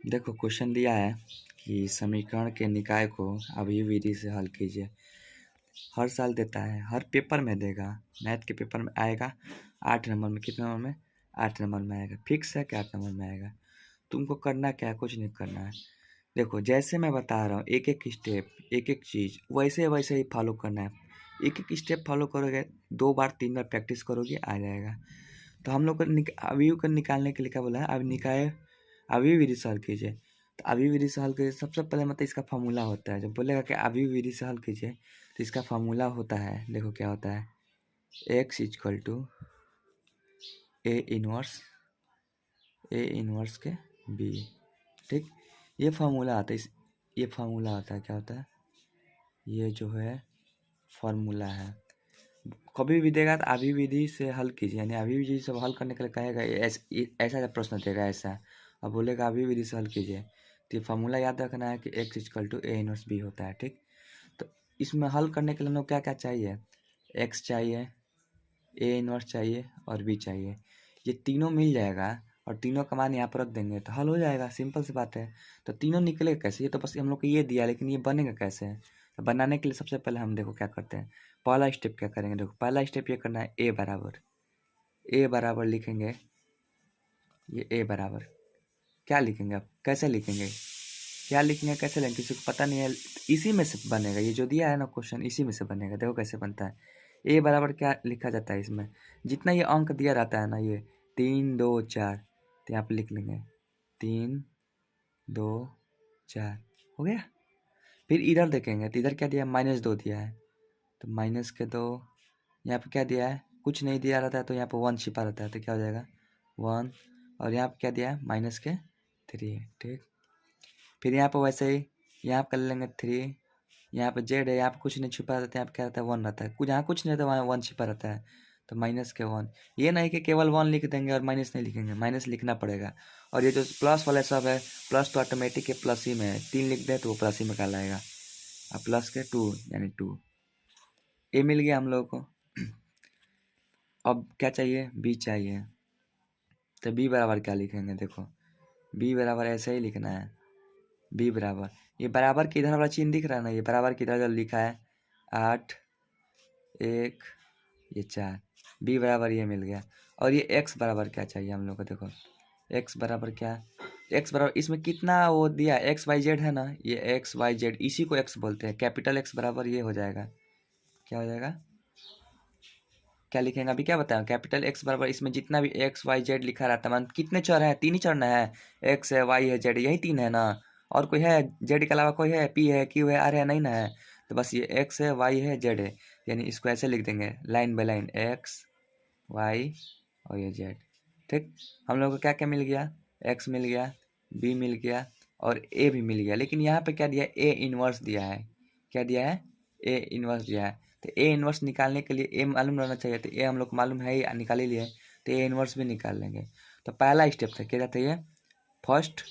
देखो क्वेश्चन दिया है कि समीकरण के निकाय को अवयवी विधि से हल कीजिए। हर साल देता है, हर पेपर में देगा। मैथ के पेपर में आएगा 8 नंबर में, कितने नंबर में? 8 नंबर में आएगा। फिक्स है कि 8 नंबर में आएगा। तुमको करना क्या है? कुछ नहीं करना है। देखो जैसे मैं बता रहा हूँ, एक एक स्टेप, एक एक चीज़ वैसे वैसे ही फॉलो करना है। एक एक स्टेप फॉलो करोगे, 2 बार 3 बार प्रैक्टिस करोगे, आ जाएगा। तो हम लोग को अवयव को निकालने के लिए क्या बोला है? अब निकाय अवयवी विधि से हल कीजिए। तो अवयवी विधि से हल कीजिए, सबसे पहले मतलब इसका फार्मूला होता है। जब बोलेगा कि अवयवी विधि से हल कीजिए तो इसका फार्मूला होता है, देखो क्या होता है, x equal to A inverse के b। ठीक, ये फार्मूला आता है। ये फार्मूला आता है, क्या होता है? ये जो है फार्मूला है। कभी भी देगा तो अभी विधि से हल कीजिए, यानी अभी विधि से हल करने के लिए कहेगा ऐसा प्रश्न देगा ऐसा, अब बोलेगा अभी विधि से हल कीजिए। तो ये फार्मूला याद रखना है कि x equal to A inverse B होता है। ठीक, तो इसमें हल करने के लिए हम लोग क्या क्या चाहिए? x चाहिए, ए इनवर्स चाहिए और b चाहिए। ये तीनों मिल जाएगा और तीनों का मान यहाँ पर रख देंगे तो हल हो जाएगा। सिंपल सी बात है। तो तीनों निकलेगा कैसे? ये तो बस हम लोग को ये दिया, लेकिन ये बनेगा कैसे? तो बनाने के लिए सबसे पहले हम देखो क्या करते हैं। पहला स्टेप क्या करेंगे? देखो पहला स्टेप ये करना है, ए बराबर लिखेंगे। ये ए बराबर क्या लिखेंगे? आप कैसे लिखेंगे? क्या लिखेंगे, कैसे लिखेंगे? किसी को पता नहीं है। इसी में से बनेगा, ये जो दिया है ना क्वेश्चन, इसी में से बनेगा। देखो कैसे बनता है। ए बराबर क्या लिखा जाता है इसमें? जितना ये अंक दिया रहता है ना, ये 3 2 4, तो यहाँ पे लिख लेंगे 3 2 4, हो गया। फिर इधर देखेंगे तो इधर क्या दिया है? -2 दिया है, तो -2। यहाँ पे क्या दिया है? कुछ नहीं दिया रहता है तो यहाँ पे 1 छिपा रहता है, तो क्या हो जाएगा 1। और यहाँ पे क्या दिया है? -3। ठीक, फिर यहाँ पे वैसे ही यहाँ पे कर लेंगे 3। यहाँ पे जेड है, यहाँ पे कुछ नहीं छिपा रहता है, यहाँ पे क्या रहता है? 1 रहता है। कुछ यहाँ कुछ नहीं रहता है, वहाँ 1 छिपा रहता है, तो -1। ये नहीं कि केवल 1 लिख देंगे और माइनस नहीं लिखेंगे, माइनस लिखना पड़ेगा। और ये जो प्लस वाले सब है, प्लस तो ऑटोमेटिक है, प्लस ही में है। 3 लिख दें तो वो प्लस ही में कहलाएगा। अब प्लस के 2 यानी 2, ए मिल गया हम लोगों को। अब क्या चाहिए? बी चाहिए। तो बी बराबर क्या लिखेंगे? देखो बी बराबर ऐसे ही लिखना है। बी बराबर, ये बराबर के इधर वाला चिन्ह दिख रहा है ना, ये बराबर के इधर जो लिखा है 8 1 ये 4, बी बराबर ये मिल गया। और ये एक्स बराबर क्या चाहिए हम लोग को? देखो एक्स बराबर क्या? एक्स बराबर इसमें कितना वो दिया, एक्स वाई जेड है ना, ये एक्स वाई जेड, इसी को एक्स बोलते हैं। कैपिटल एक्स बराबर ये हो जाएगा, क्या हो जाएगा? क्या लिखेंगे अभी? क्या बताएं? कैपिटल एक्स बराबर इसमें जितना भी एक्स वाई जेड लिखा रहता है, मान कितने चर हैं? 3 ही चर ना है। एक्स है, वाई है, जेड, यही 3 है ना। और कोई है जेड के अलावा? कोई है? पी है, क्यू है, आर है? नहीं ना है। तो बस ये एक्स है, वाई है, जेड है। यानी इसको ऐसे लिख देंगे line by line, X Y और ये जेड। ठीक, हम लोग को क्या क्या मिल गया? एक्स मिल गया, बी मिल गया और ए भी मिल गया। लेकिन यहाँ पे क्या दिया? ए इनवर्स दिया है। क्या दिया है? ए इनवर्स दिया है। तो ए इनवर्स निकालने के लिए ए मालूम रहना चाहिए, तो ए हम लोग को मालूम है ही, निकाल ही लिए। तो ए इनवर्स भी निकाल लेंगे। तो पहला स्टेप था, क्या था ये? First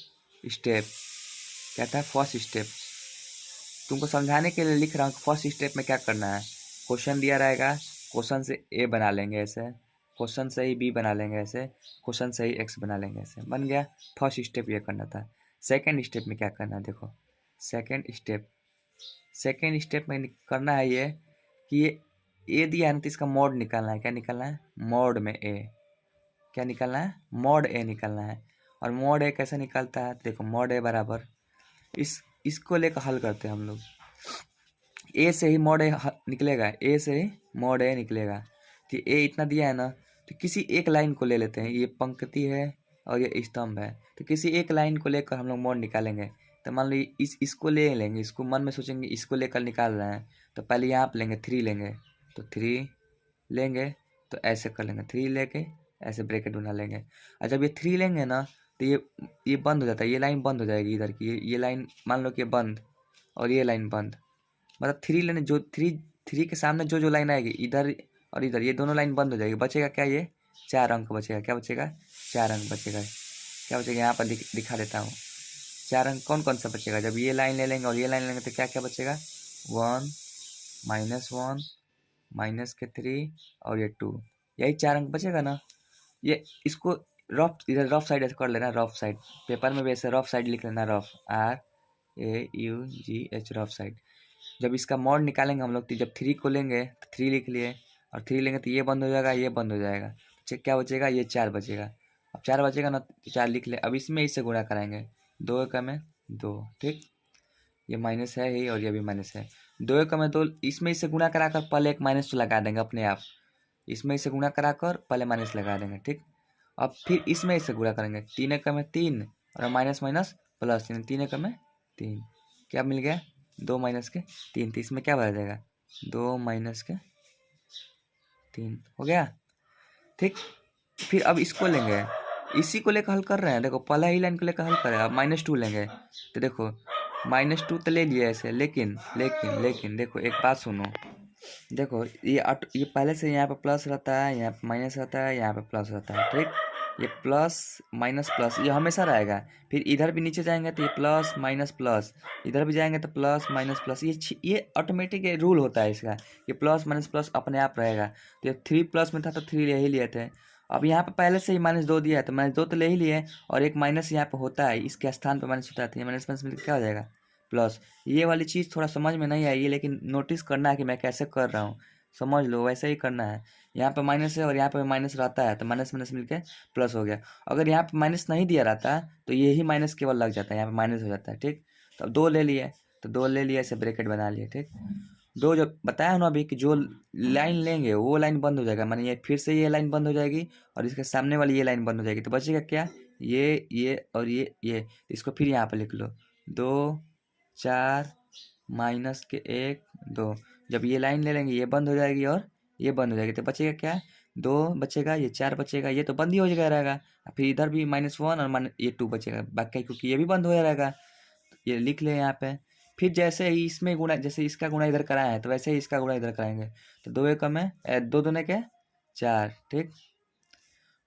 step. क्या था? First step. तुमको समझाने के लिए लिख रहा हूँ। फर्स्ट स्टेप में क्या करना है? क्वेश्चन दिया रहेगा, क्वेश्चन से ए बना लेंगे ऐसे, क्वेश्चन से ही बी बना लेंगे ऐसे, क्वेश्चन से ही एक्स बना लेंगे ऐसे, बन गया। फर्स्ट स्टेप ये करना था। सेकंड स्टेप में क्या करना है? देखो सेकंड स्टेप में करना है ये कि ये ए दिया है ना, तो इसका मोड निकालना है। क्या निकालना है? मोड में ए। क्या निकालना है? मोड ए निकालना है। और मोड ए कैसे निकलता है? देखो मोड ए बराबर इसको लेकर हल करते हैं हम लोग। ए से ही मोड ए निकलेगा, ए से ही मोड ए निकलेगा। तो ए इतना दिया है ना, तो किसी एक लाइन को ले लेते हैं। ये पंक्ति है और ये स्तंभ है, तो किसी एक लाइन को लेकर हम लोग मोड निकालेंगे। तो मान लो इसको ले लेंगे, इसको मन में सोचेंगे इसको लेकर निकाल रहे हैं, तो पहले यहाँ पे लेंगे 3 लेंगे, तो 3 लेंगे, तो ऐसे कर लेंगे 3 लेके ऐसे ब्रैकेट बना लेंगे। और जब ये 3 लेंगे ना, तो ये बंद हो जाता है, ये लाइन बंद हो जाएगी इधर की, ये लाइन मान लो कि बंद और ये लाइन बंद। मतलब 3 लेने जो 3 के सामने जो जो लाइन आएगी इधर और इधर, ये दोनों लाइन बंद हो जाएगी। बचेगा क्या? ये 4 अंक बचेगा। क्या बचेगा? 4 अंक बचेगा। क्या बचेगा? यहाँ पर दिखा देता हूँ। 4 अंक कौन कौन सा बचेगा? जब ये लाइन ले लेंगे और ये लाइन लेंगे तो क्या क्या बचेगा? 1 -1 -3 और ये 2, यही 4 अंक बचेगा ना। ये इसको रफ, इधर रफ साइड ऐसे कर लेना, रफ साइड पेपर में भी ऐसे रफ साइड लिख लेना, रफ RAUGH रफ साइड। जब इसका मॉड निकालेंगे हम लोग तो जब 3 को लेंगे तो 3 लिख लिए, और 3 लेंगे तो ये बंद हो जाएगा, ये बंद हो जाएगा, क्या बचेगा, ये 4 बचेगा। अब 4 बचेगा ना तो 4 लिख ले। अब इसमें इससे गुणा कराएंगे, 2 एकम में 2, ठीक, ये माइनस है ही और ये भी माइनस है। 2 एकम में 2, इसमें इससे गुणा कराकर पहले एक माइनस तो लगा देंगे अपने आप, इसमें इसे गुणा कराकर पहले माइनस लगा देंगे, ठीक। अब फिर इसमें इसे गुणा करेंगे, 3 एकम में 3 और माइनस माइनस प्लस 3, 3 एकम में 3, क्या मिल गया, 2 माइनस के 3, तो इसमें क्या बच जाएगा, 2 माइनस के 3 हो गया, ठीक। फिर अब इसको लेंगे, इसी को लेकर हल कर रहे हैं, देखो पहला ही लाइन को लेकर हल करें। अब -2 लेंगे तो देखो -2 तो ले लिए ऐसे, लेकिन लेकिन लेकिन देखो एक बात सुनो, देखो ये पहले से यहाँ पे प्लस रहता है, यहाँ पे माइनस रहता है, यहाँ पे प्लस रहता है, ठीक। ये प्लस माइनस प्लस ये हमेशा रहेगा। फिर इधर भी नीचे जाएंगे तो ये प्लस माइनस प्लस, इधर भी जाएंगे तो प्लस माइनस प्लस, ये ऑटोमेटिक रूल होता है इसका, ये प्लस माइनस प्लस अपने आप रहेगा। तो ये 3 प्लस में था तो 3 ले ही लिए थे। अब यहाँ पे पहले से ही -2 दिया है तो -2 तो ले ही लिए, और एक माइनस यहाँ पे होता है, इसके स्थान पे माइनस होता है, तो ये माइनस माइनस मिलकर क्या हो जाएगा, प्लस। ये वाली चीज़ थोड़ा समझ में नहीं आई है, लेकिन नोटिस करना है कि मैं कैसे कर रहा हूँ, समझ लो वैसे ही करना है। यहाँ पे माइनस है और यहाँ पे माइनस रहता है तो माइनस माइनस मिलके प्लस हो गया। अगर यहाँ पे माइनस नहीं दिया रहता तो ये ही माइनस केवल लग जाता है, यहाँ पे माइनस हो जाता है, ठीक। तो अब 2 ले लिए, तो 2 ले लिए, ऐसे ब्रैकेट बना लिए, ठीक। 2 जब बताया ना अभी कि जो लाइन लेंगे वो लाइन बंद हो जाएगा, माने ये फिर से ये लाइन बंद हो जाएगी और इसके सामने वाली ये लाइन बंद हो जाएगी, तो बचेगा क्या, ये और ये। इसको फिर यहाँ पे लिख लो, 2 4 माइनस के 1 2। जब ये लाइन ले लेंगे ये बंद हो जाएगी और ये बंद हो जाएगी, तो बचेगा क्या, 2 बचेगा, ये 4 बचेगा, ये तो बंद ही हो जाएगा रहेगा। फिर इधर भी -1 और ये 2 बचेगा बाकी, क्योंकि ये भी बंद हो रहेगा, ये लिख ले यहाँ पे। फिर जैसे ही इसमें गुणा, जैसे इसका गुणा इधर कराया है तो वैसे ही इसका गुणा इधर कराएंगे, तो 2 एकम में 2 दूने के 4, ठीक।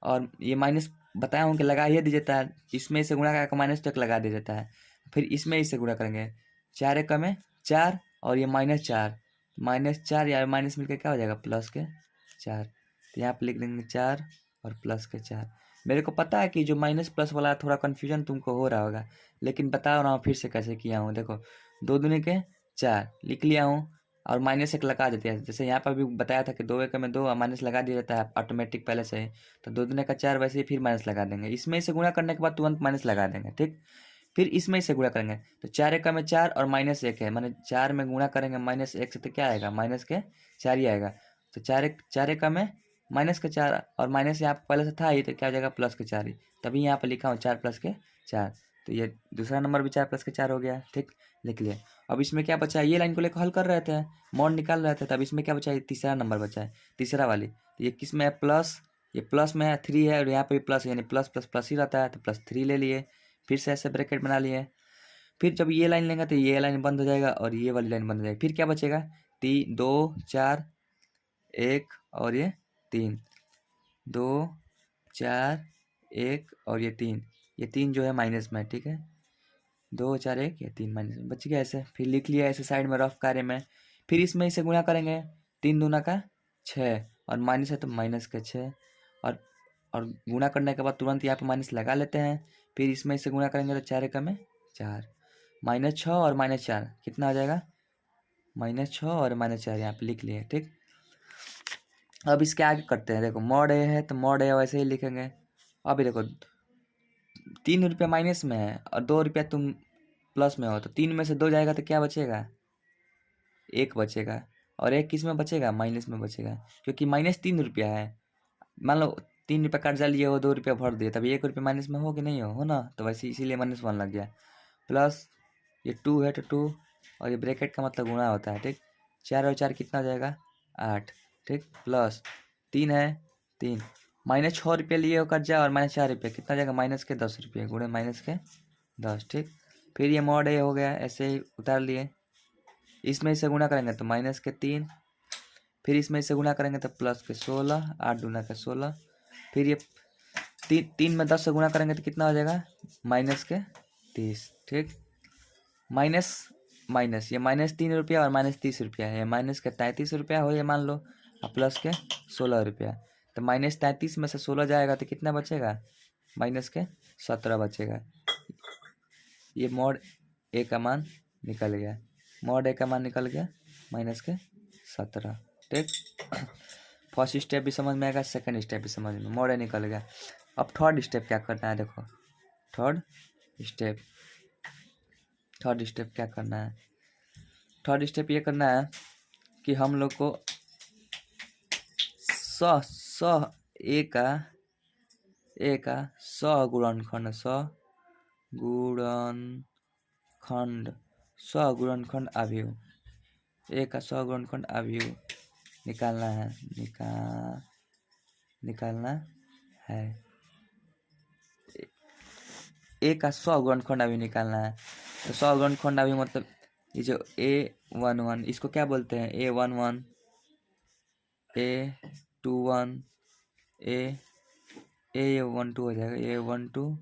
और ये माइनस बताया हूँ कि लगा ही दिया जाता है, इसमें से गुणा करके माइनस तक लगा दिया जाता है। फिर इसमें इससे गुणा करेंगे, 4 एकम में 4 और ये -4, -4 या माइनस मिलकर क्या हो जाएगा, प्लस के 4। तो यहाँ पे लिख देंगे 4 और प्लस के 4। मेरे को पता है कि जो माइनस प्लस वाला थोड़ा कन्फ्यूजन तुमको हो रहा होगा, लेकिन बता रहा हूँ फिर से कैसे किया हूँ। देखो 2 दूनी के 4 लिख लिया हूँ और -1 लगा देते हैं, जैसे यहाँ पर भी बताया था कि 2 एकम में 2 और माइनस लगा दिया जाता है ऑटोमेटिक पहले से ही। तो 2 दूने का 4, वैसे ही फिर माइनस लगा देंगे, इसमें से गुणा करने के बाद तुरंत माइनस लगा देंगे, ठीक। फिर इसमें से गुणा करेंगे तो 4 एकम में 4 और -1 है, माने 4 में गुणा करेंगे -1 से तो क्या आएगा, माइनस के 4 ही आएगा। तो 4 एकम में माइनस के 4 और माइनस यहाँ पहले से था ही, तो क्या हो जाएगा, प्लस के 4 ही, तभी यहाँ पर लिखा हूँ 4 प्लस के 4। तो ये दूसरा नंबर भी 4 प्लस के 4 हो गया, ठीक, लिख लिया। अब इसमें क्या बचा है, ये लाइन को लेकर हल कर रहे थे, मॉड निकाल रहे थे, तब इसमें क्या बचा है, तीसरा नंबर बचा है, तीसरा वाली। तो ये किस में है, प्लस, ये प्लस में है 3 है और यहाँ पे भी प्लस, यानी प्लस प्लस प्लस ही रहता है, तो +3 ले लिए। फिर से ऐसे ब्रैकेट बना लिए। फिर जब ये लाइन लेंगे तो ये लाइन बंद हो जाएगा और ये वाली लाइन बंद हो जाएगी। फिर क्या बचेगा, 2 4 1 और ये 3, 2 4 1 और ये 3, ये 3 जो है माइनस में, ठीक है, 2 4 1 या 3 माइनस में बच गया ऐसे। फिर लिख लिया ऐसे साइड में रफ कार्य में। फिर इसमें इसे गुणा करेंगे, 3 दूना का 6 और माइनस है तो माइनस का 6, और गुणा करने के बाद तुरंत यहाँ पे माइनस लगा लेते हैं। फिर इसमें इसे गुणा करेंगे तो 4 एकम में 4, -6 और -4 कितना हो जाएगा, -6 और -4 यहाँ पे लिख लिए, ठीक। अब इसके आगे करते हैं, देखो मॉड ए है तो मॉड ए वैसे ही लिखेंगे। अभी देखो 3 रुपया माइनस में है और 2 रुपया तुम प्लस में हो, तो 3 में से 2 जाएगा तो क्या बचेगा, 1 बचेगा, और 1 किस में बचेगा, माइनस में बचेगा, क्योंकि -3 रुपया है। मान लो 3 रुपया कर्जा लिए हो, 2 रुपया भर दिए, तभी 1 रुपया माइनस में हो कि नहीं हो ना, तो वैसे इसीलिए -1 लग गया। प्लस ये 2 है तो 2, और ये ब्रैकेट का मतलब गुणा होता है, ठीक। 4 और 4 कितना हो जाएगा, 8, ठीक। प्लस 3 है 3, -6 रुपये लिए हो कर्जा और -4 रुपये कितना हो जाएगा, माइनस के 10 रुपये गुणे माइनस के 10, ठीक। फिर ये मॉड ए हो गया, ऐसे ही उतार लिए। इसमें से गुणा करेंगे तो -3, फिर इसमें से गुणा करेंगे तो प्लस के 16, 8 दूना का 16। फिर ये 3 में 10 से गुणा करेंगे तो कितना हो जाएगा, माइनस के 30, ठीक। माइनस माइनस ये -3 रुपया और -30 रुपया है, माइनस के 33 रुपया हो ये मान लो, और प्लस के 16 रुपया। तो -33 में से 16 जाएगा तो कितना बचेगा, माइनस के 17 बचेगा। ये मॉड ए का मान निकल गया, मॉड ए का मान निकल गया माइनस के 17। ठीक, फर्स्ट स्टेप भी समझ में आएगा, सेकंड स्टेप भी समझ में, मॉड ए निकल गया। अब थर्ड स्टेप क्या करना है, देखो थर्ड स्टेप क्या करना है। थर्ड स्टेप ये करना है कि हम लोग को ए का सगुणनखंड अवयव, ए का सगुणनखंड अवयव निकालना है, निकालना है। ए का सगुणनखंड अवयव निकालना है। तो सगुणनखंड अवयव मतलब ये जो A11 इसको क्या बोलते हैं, A11, A21, A12 हो जाएगा, A12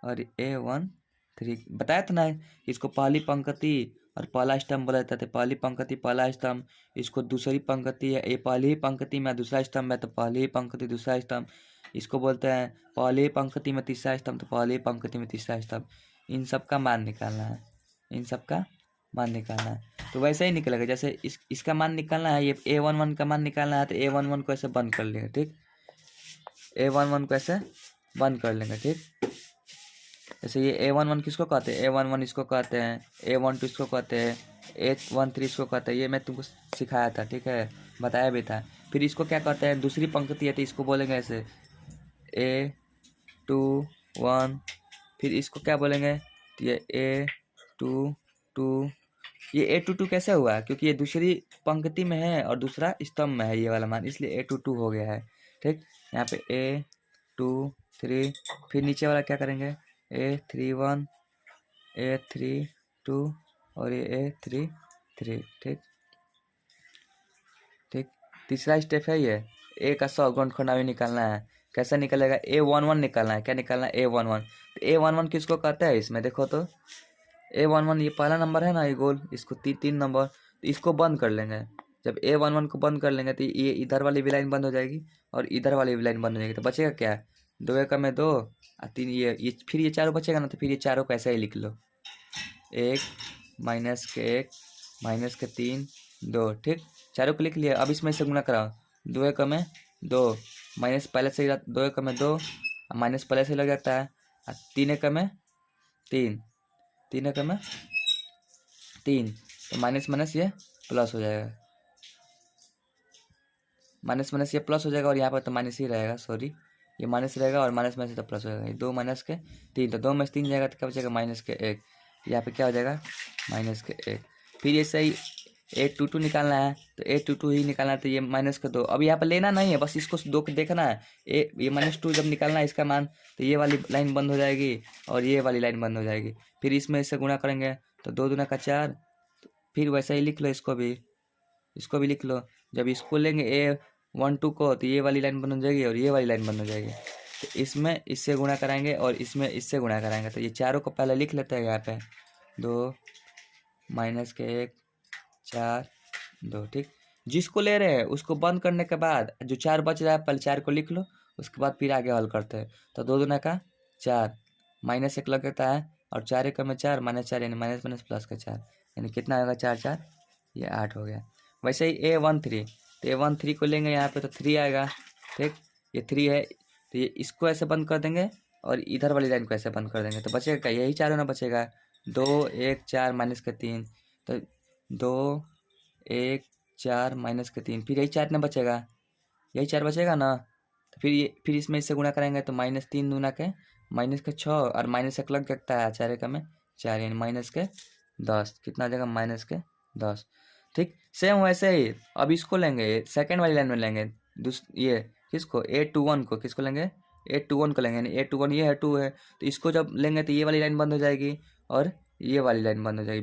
और A13। बताया था ना इसको पहली पंक्ति और पहला स्तंभ बोला जाता है। पहली पंक्ति पहला स्तंभ, इसको दूसरी पंक्ति है, ये पहली ही पंक्ति में दूसरा स्तंभ है तो पहली ही पंक्ति दूसरा स्तंभ। इसको बोलते हैं पहली पंक्ति में तीसरा स्तंभ तो पहली पंक्ति में तीसरा स्तंभ। इन सब का मान निकालना है, इन सब का मान निकालना है। तो वैसे ही निकलेगा जैसे इसका मान निकालना है, ये A11 का मान निकालना है तो A11 को ऐसे बंद कर लेंगे। ठीक, A11 को ऐसे बंद कर लेंगे। ठीक, जैसे ये A11 किसको कहते हैं, A11 इसको कहते हैं, A12 इसको कहते हैं, A13 इसको कहते हैं। ये मैं तुमको सिखाया था, ठीक है, बताया भी था। फिर इसको क्या कहते हैं, दूसरी पंक्ति है तो इसको बोलेंगे ऐसे A21। फिर इसको क्या बोलेंगे, तो ये A22। ये A22 कैसे हुआ, क्योंकि ये दूसरी पंक्ति में है और दूसरा स्तंभ में है ये वाला मान, इसलिए A22 हो गया है। ठीक, यहाँ पे A23। फिर नीचे वाला क्या करेंगे, A31, A32 और ये A33। ठीक, तीसरा स्टेप है ये ए का सगुणनखंड अवयव निकालना है। कैसे निकलेगा, A11 निकालना है। क्या निकालना है, A11। तो A11 किसको कहते हैं, इसमें देखो तो A11 ये पहला नंबर है ना, ये गोल, इसको तीन नंबर, तो इसको बंद कर लेंगे। जब A11 को बंद कर लेंगे तो ये इधर वाली भी लाइन बंद हो जाएगी और इधर वाली भी लाइन बंद हो जाएगी। तो बचेगा क्या, 2 एकम में 2 और 3, ये फिर ये चारों बचेगा ना, तो फिर ये चारों को ऐसे ही लिख लो, 1 माइनस के 1 माइनस के 3 2। ठीक, चारों को लिख लिया। अब इसमें से गुणा कराओ, 2 एकम में 2 माइनस पहले से 2 एकम में 2 माइनस पहले से लग जाता है, और 3 एकम में 3 3 एकम में 3, तो माइनस माइनस ये प्लस हो जाएगा, माइनस माइनस ये प्लस हो जाएगा और यहाँ पर तो माइनस ही रहेगा, सॉरी ये माइनस रहेगा और माइनस में से तो प्लस हो जाएगा। 2 माइनस के 3, तो 2 में से 3 जाएगा तो क्या बचेगा, माइनस के 1। यहाँ पे क्या हो जाएगा, माइनस के 1। फिर ये सही A22 निकालना है तो A22 ही निकालना है, तो ये माइनस का 2। अब यहाँ पे लेना नहीं है, बस इसको 2 को देखना है। ये -2 जब निकालना है इसका मान, तो ये वाली लाइन बंद हो जाएगी और ये वाली लाइन बंद हो जाएगी। फिर इसमें इससे गुणा करेंगे तो 2 दूना का 4। फिर वैसे ही लिख लो, इसको भी लिख लो। जब इसको लेंगे A12 को तो ये वाली लाइन बंद हो जाएगी और ये वाली लाइन बंद हो जाएगी। तो इसमें इससे गुणा कराएंगे और इसमें इससे गुणा कराएंगे। तो ये चारों को पहले लिख लेते हैं यहाँ पे, 2 माइनस के 1 4 2। ठीक, जिसको ले रहे हैं उसको बंद करने के बाद जो 4 बच रहा है पहले 4 को लिख लो, उसके बाद फिर आगे हल करते हैं। तो 2 दूना का 4 माइनस 1 लग जाता है और 4 एकम में 4 माइनस 4 यानी माइनस माइनस प्लस का 4, यानी कितना आएगा 4 4, ये 8 हो गया। वैसे ही A13, तो A13 को लेंगे यहाँ पे तो 3 आएगा। ठीक, ये 3 है तो ये इसको ऐसे बंद कर देंगे और इधर वाली लाइन को ऐसे बंद कर देंगे, तो बचेगा क्या, यही चारों ना बचेगा, 2 1 4 माइनस के 3, तो 2 1 4 माइनस के 3, फिर यही 4 ना बचेगा, यही 4 बचेगा ना। तो फिर इसमें इससे गुणा करेंगे तो -3 दूना के माइनस के 6 और माइनस 1 लग सकता है, 4 एकम में 4 यानी माइनस के 10। कितना आ जाएगा, माइनस के 10। ठीक, सेम वैसे ही अब इसको लेंगे सेकेंड वाली लाइन में लेंगे, ये किसको, A21 को, किसको लेंगे, A21 को लेंगे, यानी A21 ये है 2 है, तो इसको जब लेंगे तो ये वाली लाइन बंद हो जाएगी और ये वाली लाइन बंद हो जाएगी,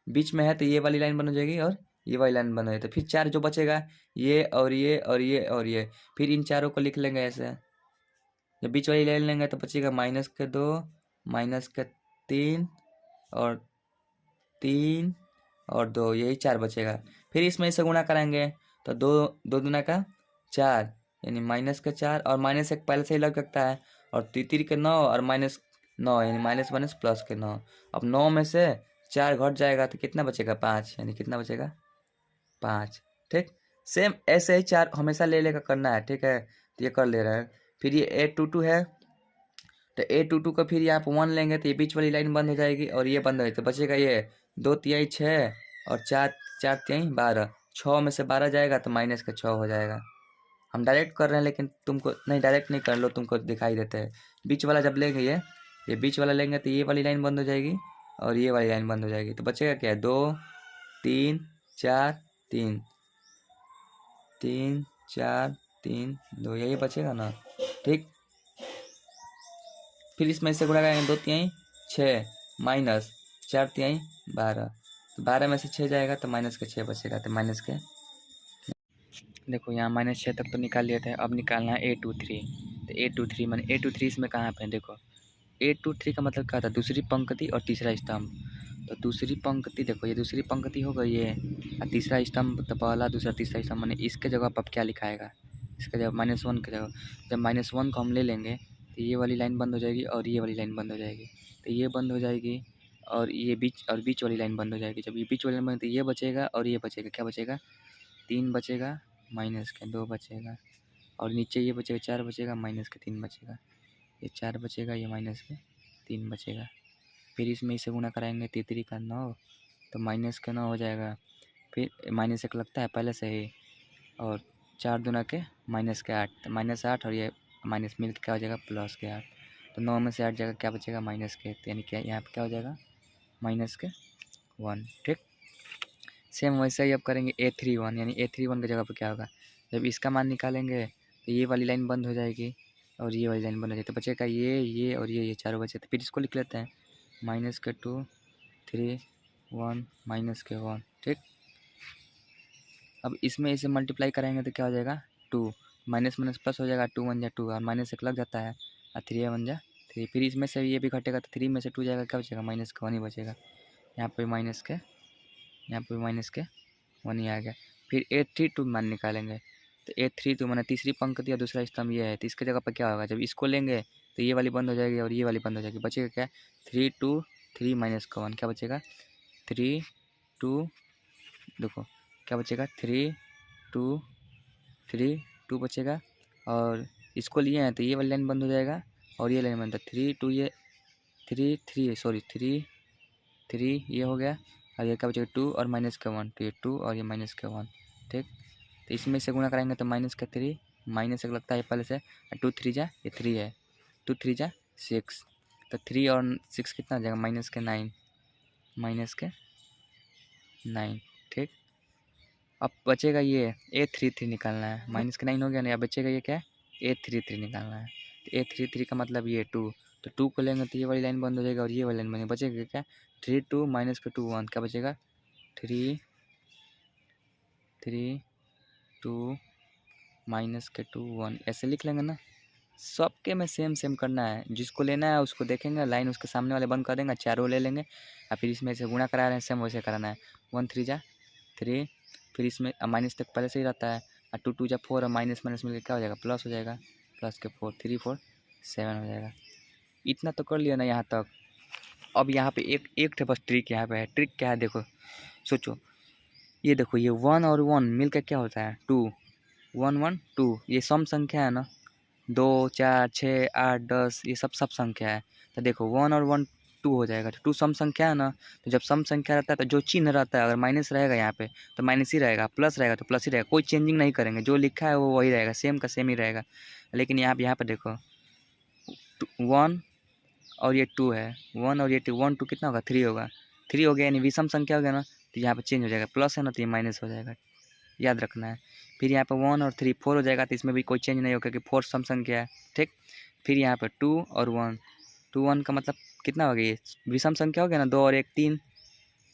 बीच में है तो ये वाली लाइन बंद हो जाएगी और ये वाली लाइन बंद हो जाएगी। तो फिर 4 जो बचेगा, ये और ये और ये और ये, फिर इन चारों को लिख लेंगे ऐसे। जब बीच वाली लाइन लेंगे तो बचेगा माइनस के 2 माइनस के 3 और 3 और 2, यही 4 बचेगा। फिर इसमें इसे गुणा करेंगे तो 2 दूना का 4 यानी माइनस के 4 और -1 पहले से ही लग सकता है और तितरी के 9 और -9 यानी -1 प्लस के 9। अब 9 में से 4 घट जाएगा तो कितना बचेगा 5, यानी कितना बचेगा 5। ठीक, सेम ऐसे ही 4 हमेशा ले लेकर करना है। ठीक है, तो ये कर ले रहे हैं। फिर ये A22 है, तो A22 का फिर यहाँ पर 1 लेंगे तो ये बीच वाली लाइन बंद हो जाएगी और ये बंद हो जाएगी, तो बचेगा ये 2 तिहाई 6 और 4 तिहाई 12। 6 में से 12 जाएगा तो -6 हो जाएगा। हम डायरेक्ट कर रहे हैं लेकिन तुमको नहीं, डायरेक्ट नहीं कर लो, तुमको दिखाई देते हैं। बीच वाला जब लेंगे ये बीच वाला लेंगे तो ये वाली लाइन बंद हो जाएगी और ये वाली लाइन बंद हो जाएगी, तो बचेगा क्या 2 3 4 3 3 4 3 2, यही बचेगा ना। ठीक, फिर इसमें से गुणा करेंगे 2 तिहाई 6 माइनस 4 तिहाई 12, तो 12 में से 6 जाएगा तो -6 बचेगा, तो माइनस के देखो यहाँ -6 तक तो निकाल लिए थे, अब निकालना है A23। तो A23 मैंने A23 इसमें कहाँ पे देखो, A23 का मतलब क्या था, दूसरी पंक्ति और तीसरा स्तंभ। तो दूसरी पंक्ति देखो, ये दूसरी पंक्ति हो गई है और तीसरा स्तंभ तो पहला दूसरा तीसरा स्तंभ, मैंने इसके जगह पर क्या लिखाएगा, इसके जगह -1 के जगह जब -1 को हम ले लेंगे तो ये वाली लाइन बंद हो जाएगी और ये वाली लाइन बंद हो जाएगी, तो ये बंद हो जाएगी और ये बीच वाली लाइन बंद हो जाएगी। जब ये बीच वाली लाइन बंद तो ये बचेगा और ये बचेगा, क्या बचेगा 3 बचेगा -2 बचेगा और नीचे ये बचेगा 4 बचेगा -3 बचेगा, ये 4 बचेगा, ये -3 बचेगा। फिर इसमें इसे गुणा कराएंगे 33 का 9 तो -9 हो जाएगा। फिर -1 लगता है पहले से ही, और 4 दूना के -8, तो -8 और ये माइनस मिल के क्या हो जाएगा +8। तो 9 में से 8 जाएगा, क्या बचेगा -1, यानी क्या यहाँ पे क्या हो जाएगा -1। ठीक, सेम वैसे ही अब करेंगे A31, यानी A31 की जगह पर क्या होगा, जब इसका मान निकालेंगे तो ये वाली लाइन बंद हो जाएगी और ये वाली लाइन बंद हो जाएगी, तो बचेगा ये और ये चारों बचे। तो फिर इसको लिख लेते हैं -2 3 1 -1। ठीक, अब इसमें इसे मल्टीप्लाई कराएंगे तो क्या हो जाएगा 2, माइनस माइनस प्लस हो जाएगा, 2 1 जा 2 और -1 लग जाता है और 3 1 जा 3। फिर इसमें से ये भी घटेगा तो 3 में से 2 जाएगा, क्या बचेगा -1 ही बचेगा। यहाँ पे -1 ही आ गया। फिर A32 मान निकालेंगे तो A32 माने तीसरी पंक्ति या दूसरा स्तंभ ये है, तो इसके जगह पर क्या होगा, जब इसको लेंगे तो ये वाली बंद हो जाएगी और ये वाली बंद हो जाएगी, बचेगा क्या 3 2 3 -1, क्या बचेगा 3 2, देखो क्या बचेगा 3 2 3 2 बचेगा और इसको लिए हैं तो ये वाली लाइन बंद हो जाएगा और ये लाइन बंद है 3 2, ये 3 3 सॉरी 3 3 ये हो गया और ये क्या बचेगा 2 और -1, तो ये 2 और ये -1। ठीक, तो इसमें से गुणा कराएंगे तो -3 -1 लगता है पहले से, 2 3 जा ये 3 है, 2 3 जा 6, तो 3 और 6 कितना हो जाएगा -9। ठीक, अब बचेगा ये A33 निकालना है, -9 हो गया ना, अब बचेगा ये क्या है A33 निकालना है। तो A33 का मतलब ये 2, तो 2 को लेंगे तो ये वाली लाइन बंद हो जाएगा और ये वाली लाइन बंद, बचेगा क्या 3 2 -2 1, क्या बचेगा 3 3 2 -2 1, ऐसे लिख लेंगे ना। सबके में सेम करना है, जिसको लेना है उसको देखेंगे, लाइन उसके सामने वाले बंद कर देंगे, चारों ले लेंगे और फिर इसमें से गुणा करा रहे हैं सेम वैसे कराना है। 1 3 जा 3, फिर इसमें माइनस तक पहले से ही रहता है और 2 2 जा 4 और माइनस मिलकर क्या हो जाएगा प्लस हो जाएगा, प्लस के 4 3 4 7 हो जाएगा। इतना तो कर लिया ना यहाँ तक। अब यहाँ पे एक बस ट्रिक यहाँ पे है। ट्रिक क्या है देखो, सोचो, ये देखो ये 1 और 1 मिलकर क्या होता है 2, 1 1 2, ये सम संख्या है ना, 2 4 6 8 10 ये सब संख्या है। तो देखो 1 और 1 2 हो जाएगा, तो 2 सम संख्या है ना, तो जब सम संख्या रहता है तो जो चिन्ह रहता है, अगर माइनस रहेगा यहाँ पे तो माइनस ही रहेगा, प्लस रहेगा तो प्लस ही रहेगा, कोई चेंजिंग नहीं करेंगे, जो लिखा है वो वही रहेगा, सेम का सेम ही रहेगा। लेकिन यहाँ पे देखो 1 और ये 2 है, 1 और ये 2, 1 2 कितना होगा 3 होगा, 3 हो गया यानी विषम संख्या हो गया ना, तो यहाँ पे चेंज हो जाएगा, प्लस है ना तो ये माइनस हो जाएगा, याद रखना है। फिर यहाँ पे 1 और 3 4 हो जाएगा, तो इसमें भी कोई चेंज नहीं होगा क्योंकि 4 सम संख्या है। ठीक, फिर यहाँ पे 2 और 1, 2 1 का मतलब कितना हो गया, ये विषम संख्या हो गया ना, 2 और 1 3,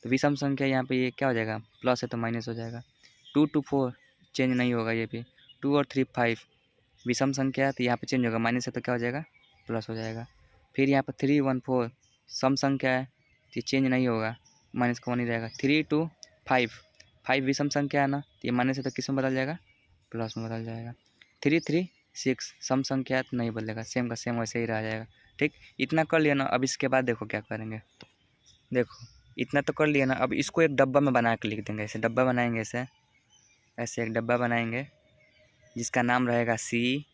तो विषम संख्या यहाँ पे ये क्या हो जाएगा प्लस है तो माइनस हो जाएगा। 2 2 4 चेंज नहीं होगा, ये भी 2 और 3 5 विषम संख्या है तो यहाँ पे चेंज होगा, माइनस है तो क्या हो जाएगा प्लस हो जाएगा। फिर यहाँ पर 3 1 4 सम संख्या है तो ये चेंज नहीं होगा, माइनस का 1 ही रहेगा। 3 2 5 5 विषम संख्या है ना, तो ये माइनस है तो किस में बदल जाएगा प्लस में बदल जाएगा। 3 3 6 सम संख्या तो नहीं बदलेगा, सेम का सेम वैसे ही रह जाएगा। ठीक, इतना कर लिया ना। अब इसके बाद देखो क्या करेंगे। देखो इतना तो कर लिया ना। अब इसको एक डब्बा में बना के लिख देंगे। ऐसे डब्बा बनाएंगे, ऐसे ऐसे एक डब्बा बनाएंगे जिसका नाम रहेगा CIJ।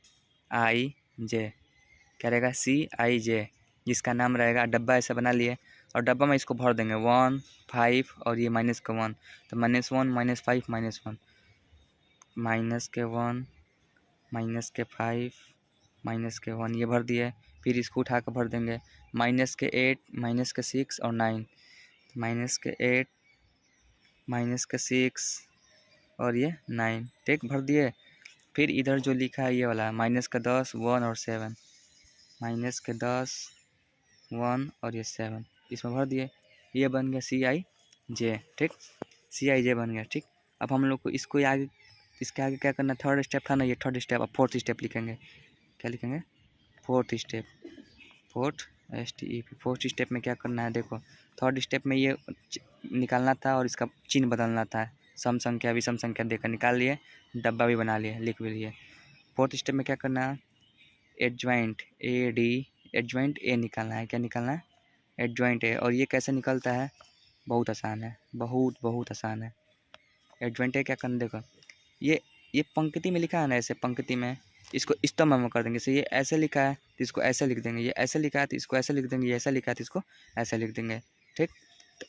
क्या रहेगा? CIJ, जिसका नाम रहेगा। डब्बा ऐसा बना लिए और डब्बा में इसको भर देंगे 1 5 और ये माइनस का 1, तो -1 -5 -1 माइनस के 1 माइनस के 5 माइनस के 1 ये भर दिए। फिर इसको उठा कर भर देंगे -8 -6 और 9, -8 -6 और ये 9। ठीक, भर दिए। फिर इधर जो लिखा है ये वाला -10 1 और 7, -10 1 और ये 7 इसमें भर दिए। ये बन गया CIJ। ठीक, CIJ बन गया। ठीक, अब हम लोग को इसको आगे, इसके आगे क्या करना? थर्ड स्टेप था ना, ये थर्ड स्टेप। अब फोर्थ स्टेप लिखेंगे। क्या लिखेंगे? Fourth step, fourth STEP। Fourth step में क्या करना है? देखो थर्ड स्टेप में ये निकालना था और इसका चिन्ह बदलना था। सम संख्या विषम संख्या देकर निकाल लिए, डब्बा भी बना लिए, लिख भी लिए। फोर्थ स्टेप में क्या करना है? एडजॉइंट AD, एडजॉइंट A निकालना है। क्या निकालना है? Adjoint A। और ये कैसे निकलता है? बहुत आसान है, बहुत बहुत आसान है। एडजॉइंट A क्या करना, देखो ये पंक्ति में लिखा है ना, ऐसे पंक्ति में इसको स्तंभ में कर देंगे। जैसे ये ऐसे लिखा है तो इसको ऐसे लिख देंगे, ये ऐसे लिखा है तो इसको ऐसे लिख देंगे, ये ऐसा लिखा है तो इसको ऐसे लिख देंगे। ठीक,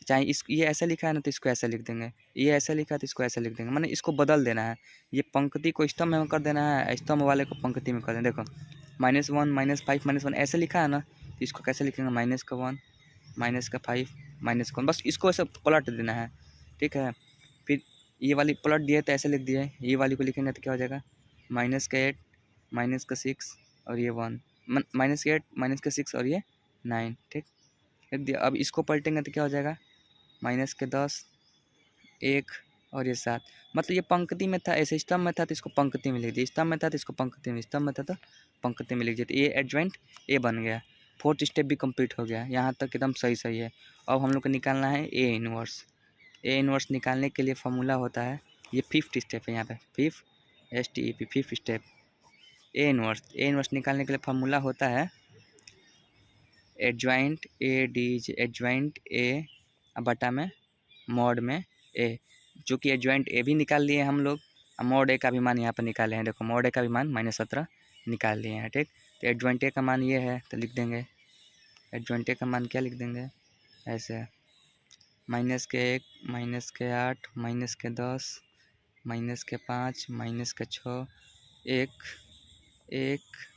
चाहे इस ये ऐसा लिखा है ना तो इसको ऐसे लिख देंगे, ये ऐसा लिखा है तो इसको ऐसे लिख देंगे। माने इसको बदल देना है। ये पंक्ति को स्तंभ में कर देना है, स्तंभ वाले को पंक्ति में कर देना। देखो -1 -5 -1 ऐसे लिखा है ना, तो इसको कैसे लिखेंगे? -1 -5 -1, बस इसको ऐसे पलट देना है। ठीक है, फिर ये वाली पलट दिए तो ऐसे लिख दिए। ये वाली को लिखेंगे तो क्या हो जाएगा? -8 -6 और ये 1, -8 -6 और ये 9। ठीक, लिख दिया। अब इसको पलटेंगे तो क्या हो जाएगा? -10 1 और ये 7। मतलब ये पंक्ति में था, ऐसे स्तंभ में था तो इसको पंक्ति में लिख दिया, स्तंभ में था तो इसको पंक्ति में, स्तंभ में था तो पंक्ति में लिख दिया। तो ये एडजॉइंट A बन गया। फोर्थ स्टेप भी कंप्लीट हो गया। यहाँ तक एकदम सही सही है। अब हम लोग को निकालना है A इनवर्स। A इनवर्स निकालने के लिए फॉर्मूला होता है, ये फिफ्थ स्टेप है यहाँ पे, fifth STEP, fifth step. A inverse निकालने के लिए फॉर्मूला होता है एडजॉइंट एडजॉइंट A बटा में मॉड में A। चूँकि एडजॉइंट A भी निकाल लिए हम लोग, मॉड A का भी मान यहाँ पर निकाले हैं। देखो मॉड A का भी मान -17 निकाल लिए हैं। ठीक, तो एडजॉइंट A का मान ये है तो लिख देंगे। एडजॉइंट A का मान क्या लिख देंगे? ऐसे -1 -8 -10 -5 -6 1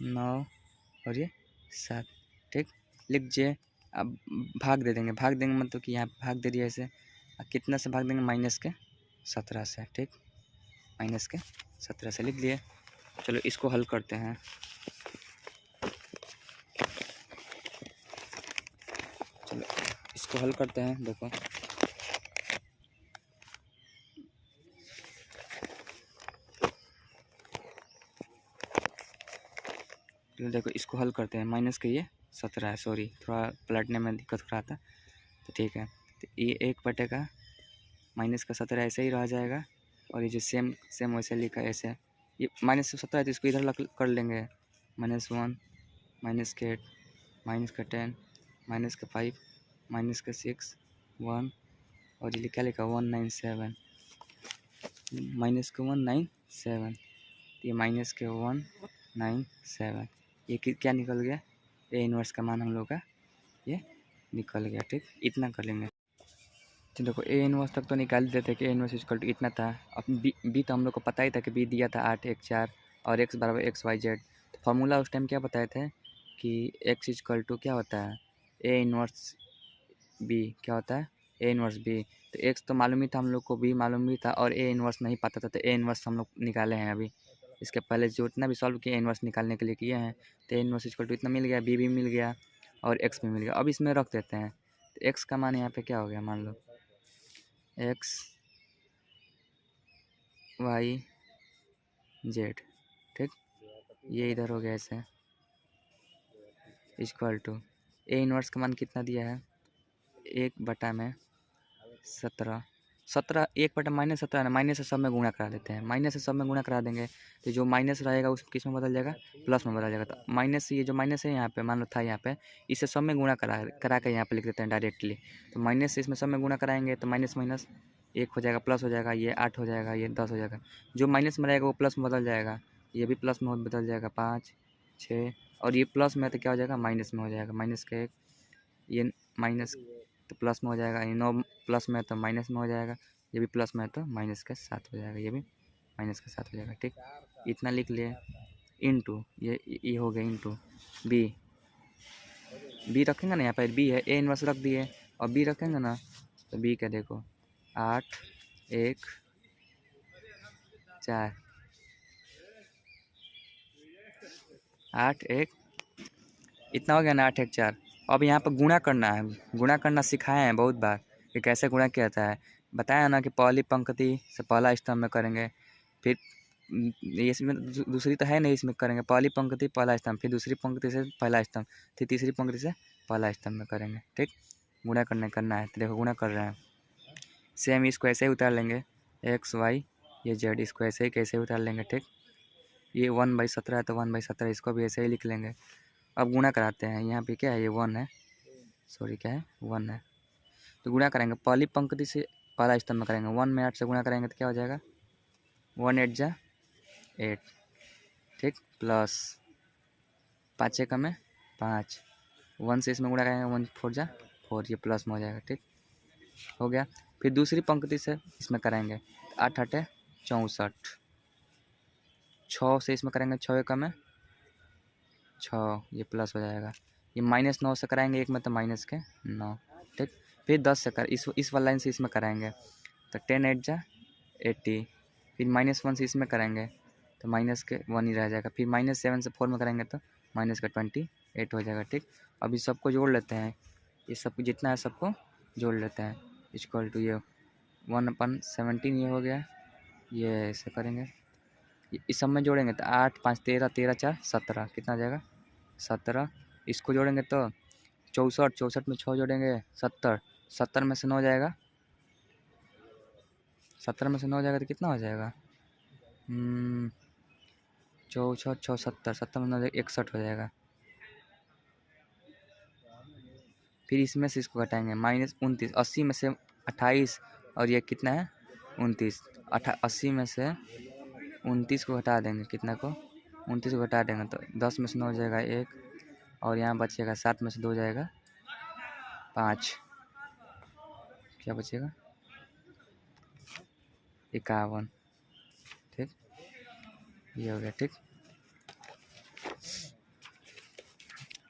9 और ये 7। ठीक, लिख दिए। अब भाग दे देंगे। भाग देंगे मतलब कि यहाँ भाग दे दिया ऐसे। कितना से भाग देंगे? -17 से। ठीक, -17 से लिख लिए। चलो इसको हल करते हैं। चलो इसको हल करते हैं। देखो तो देखो इसको हल करते हैं। माइनस के ये 17 है, सॉरी थोड़ा पलटने में दिक्कत हो रहा था। तो ठीक है, तो ये 1 बटेगा -17 ऐसे ही रह जाएगा। और ये जो सेम सेम वैसे लिखा है ऐसे, ये -17 है तो इसको इधर कर लेंगे। -1 -8 -10 -5 -6 1 और ये क्या लिखा? 197 -197। ये -197 ये क्या निकल गया? A इनवर्स का मान हम लोग का ये निकल गया। ठीक, इतना कर लेंगे। तो देखो A इनवर्स तक तो निकाल देते कि A इनवर्स इक्वल टू इतना था। अब B तो हम लोग को पता ही था कि B दिया था 8 1 4 और x बराबर XYZ। तो फार्मूला उस टाइम क्या बताए थे कि x इक्वल टू क्या होता है? A inverse B। क्या होता है? A inverse B। तो x तो मालूम ही था हम लोग को, B मालूम भी था और A इनवर्स नहीं पता था। तो A इनवर्स हम लोग निकाले हैं अभी। इसके पहले जो इतना भी सॉल्व किए इनवर्स निकालने के लिए किए हैं, तो A इनवर्स इक्वल टू इतना मिल गया, B भी मिल गया और x भी मिल गया। अब इसमें रख देते हैं। तो x का मान यहाँ पे क्या हो गया? मान लो XYZ। ठीक, ये इधर हो गया ऐसे इक्वल टू A इनवर्स का मान कितना दिया है? 1/17 17 1/-17 ना, माइनस से सब में गुणा करा देते हैं, माइनस से सब में गुणा करा देंगे तो जो माइनस रहेगा उस किस में बदल जाएगा, प्लस में बदल जाएगा। तो माइनस ये जो माइनस है यहाँ पे मान लो था यहाँ पे, इसे सब में गुणा करा के यहाँ पे लिख देते हैं डायरेक्टली। तो माइनस से इसमें सब में गुणा कराएंगे तो माइनस माइनस 1 हो जाएगा, प्लस हो जाएगा, ये 8 हो जाएगा, ये 10 हो जाएगा। जो माइनस में रहेगा वो प्लस में बदल जाएगा, ये भी प्लस में बदल जाएगा, 5 6, और ये प्लस में तो क्या हो जाएगा, माइनस में हो जाएगा, माइनस का 1, ये माइनस तो प्लस में हो जाएगा, ये 9 प्लस में तो माइनस में हो जाएगा, ये भी प्लस में है तो माइनस के साथ हो जाएगा, ये भी माइनस के साथ हो जाएगा। ठीक, इतना लिख लिए। इनटू ये हो गया इनटू बी रखेंगे ना, यहाँ पर बी है, ए इनवर्स रख दिए, और बी रखेंगे ना तो बी का देखो 8 1 4 8 1 इतना हो गया ना, 8 1 4। अब यहाँ पर गुणा करना है, गुणा करना सिखाए हैं बहुत बार कि कैसे गुणा किया जाता है, बताया ना कि पहली पंक्ति से पहला स्तंभ में करेंगे, फिर इसमें दूसरी तो है नहीं, इसमें करेंगे पहली पंक्ति पहला स्तंभ, फिर दूसरी पंक्ति से पहला स्तंभ, फिर तीसरी पंक्ति से पहला स्तंभ में करेंगे। ठीक, गुणा करना है। तो देखो गुणा कर रहे हैं, सेम इसको ऐसे ही उतार लेंगे, एक्स वाई ये जेड, इसको ऐसे ही कैसे उतार लेंगे। ठीक, ये 1/17 है तो 1/17 इसको भी ऐसे ही लिख लेंगे। अब गुणा कराते हैं, यहाँ पे क्या है, ये 1 है, सॉरी क्या है 1 है, तो गुणा करेंगे पहली पंक्ति से पहला स्तंभ में करेंगे, 1 में 8 से गुणा करेंगे तो क्या हो जाएगा, 1 8 जा 8। ठीक, प्लस 5 1 में 5, 1 से इसमें गुणा करेंगे, 1 4 जा 4, ये प्लस में हो जाएगा। ठीक, हो गया। फिर दूसरी पंक्ति से इसमें करेंगे, 8 8 64, 6 से इसमें करेंगे, 6 1 में 6, ये प्लस हो जाएगा। ये -9 से कराएंगे एक में तो माइनस के 9। ठीक, फिर 10 से इस वाला लाइन से इसमें कराएंगे तो 10 8 जा 80, फिर -1 से इसमें करेंगे तो माइनस के 1 ही रह जाएगा, फिर -7 से 4 में करेंगे तो माइनस का 28 हो जाएगा। ठीक, अभी सबको जोड़ लेते हैं, ये सब जितना है सबको जोड़ लेते हैं, इक्वल टू ये 1/17 ये हो गया, ये ऐसे करेंगे, इस सब में जोड़ेंगे तो 8 5 13 13 4 17, कितना आ जाएगा 17, इसको जोड़ेंगे तो 64, 64 में 6 जोड़ेंगे 70, 70 में से 9 जाएगा, 70 में से 9 जाएगा तो कितना हो जाएगा, 4 6 6 70, 70 में 9 61 हो जाएगा। फिर इसमें से इसको घटाएंगे, -29, 80 में से 28, और ये कितना है 29, 80 में से 29 को घटा देंगे, कितना को 29 को घटा देंगे तो 10 में से 9 हो जाएगा 1, और यहाँ बचेगा 7 में से 2 जाएगा 5, क्या बचेगा 51। ठीक, ये हो गया। ठीक,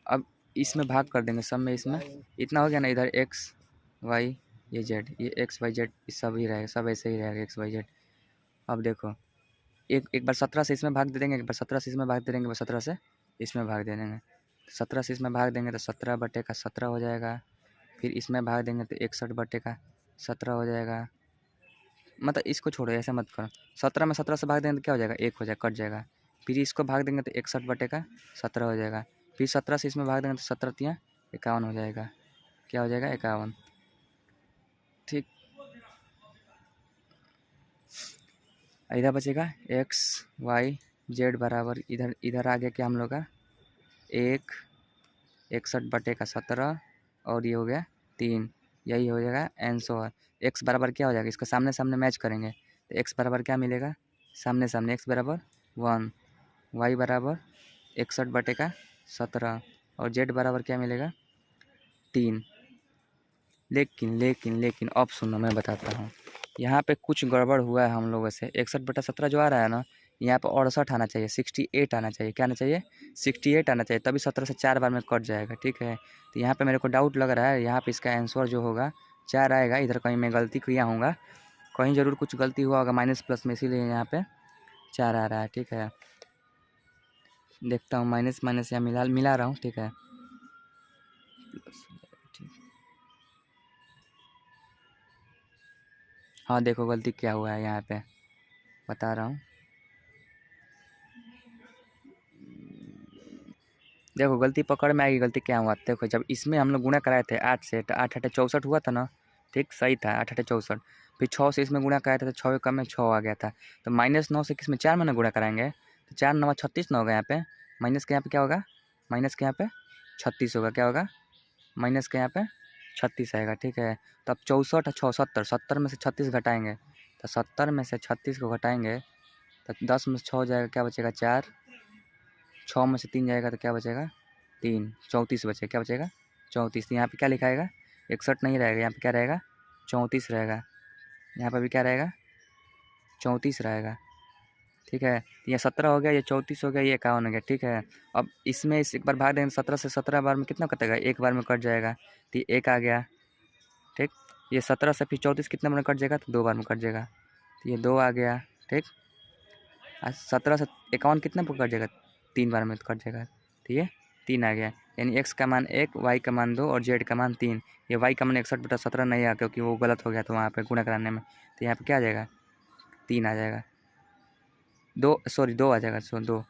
अब इसमें भाग कर देंगे सब में, इसमें इतना हो गया ना, इधर एक्स वाई ये जेड, ये एक्स वाई जेड सब ही रहेगा, सब ऐसे ही रहेगा एक्स वाई जेड। अब देखो एक बार 17 से इसमें भाग दे देंगे, एक बार 17 से इसमें भाग दे देंगे, एक बार 17 से इसमें भाग दे देंगे, 17 से इसमें भाग देंगे तो 17/17 हो जाएगा, फिर इसमें भाग देंगे तो 61/17 हो जाएगा। मतलब इसको छोड़ो, ऐसा मत करो, 17 में 17 से भाग देंगे तो क्या हो जाएगा 1 हो जाएगा, कट जाएगा, फिर इसको भाग देंगे तो 61/17 हो जाएगा, फिर 17 से इसमें भाग देंगे तो 17 तिया 51 हो जाएगा, क्या हो जाएगा 51। ठीक, इधर बचेगा एक्स वाई जेड बराबर, इधर आ गया क्या हम लोग का 61/17, और ये हो गया 3, यही हो जाएगा आंसर। एक्स बराबर क्या हो जाएगा, इसका सामने सामने मैच करेंगे तो एक्स बराबर क्या मिलेगा, सामने सामने एक्स बराबर 1, वाई बराबर 61/17, और जेड बराबर क्या मिलेगा 3। लेकिन अब सुनो मैं बताता हूँ, यहाँ पे कुछ गड़बड़ हुआ है हम लोगों से। 61/17 जो आ रहा है ना, यहाँ पे 68 आना चाहिए, 68 आना चाहिए, क्या आना चाहिए 68 आना चाहिए, तभी 17 से 4 बार में कट जाएगा। ठीक है, तो यहाँ पे मेरे को डाउट लग रहा है, यहाँ पे इसका आंसर जो होगा 4 आएगा, इधर कहीं मैं गलती किया हूँगा, कहीं ज़रूर कुछ गलती हुआ होगा माइनस प्लस में, इसीलिए यहाँ पे 4 आ रहा है। ठीक है, देखता हूँ माइनस माइनस यहाँ मिला रहा हूँ। ठीक है, हाँ देखो गलती क्या हुआ है, यहाँ पे बता रहा हूँ, देखो गलती पकड़ में आएगी, गलती क्या हुआ देखो, जब इसमें हम लोग गुणा कराए थे 8 से, तो 8 8 64 हुआ था ना। ठीक, सही था 8 8 64, फिर 6 से इसमें गुणा कराया था तो 6 कम में 6 आ गया था। तो -9 से किस में 4 में ना गुणा कराएंगे तो 4 9 36 ना होगा यहाँ पे। माइनस के यहाँ पे क्या होगा, माइनस के यहाँ पे 36 होगा, क्या होगा माइनस के यहाँ पे 36 आएगा। ठीक है, तो अब 64 6 70, 70 में से 36 घटाएंगे तो 70 में से 36 को घटाएंगे तो 10 में से 6 जाएगा, क्या बचेगा 4, 6 में से 3 जाएगा तो क्या बचेगा 3, 34 बचेगा, क्या बचेगा 34। यहाँ पे क्या लिखाएगा 61 नहीं रहेगा, यहाँ पे क्या रहेगा 34 रहेगा, यहाँ पर भी क्या रहेगा 34 रहेगा। ठीक है, ये 17 हो गया, ये 34 हो गया, ये 51 हो गया। ठीक है, अब इसमें इस एक बार भाग देंगे 17 से 17 बार में कितना कटेगा, एक बार में कट जाएगा तो ये 1 आ गया। ठीक, ये 17 से फिर 34 कितने बार में कट जाएगा तो 2 बार में कट जाएगा तो ये 2 आ गया। ठीक, 17 से 51 कितने पर कट जाएगा 3 बार में तो कट जाएगा तो ये 3 आ गया। यानी x का मान 1, y का मान 2 और z का मान 3। ये y का मान 61/17 नहीं आया क्योंकि वो गलत हो गया था वहाँ पे गुणा कराने में, तो यहाँ पे क्या आ जाएगा 3 आ जाएगा, 2 आ जाएगा, 2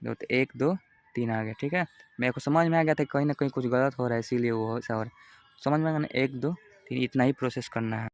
2 तो 1 2 3 आ गया। ठीक है, मेरे को समझ में आ गया था कहीं ना कहीं कुछ गलत हो रहा है इसीलिए वो ऐसा हो रहा है। समझ में आ गया ना, 1 2 3 इतना ही प्रोसेस करना है।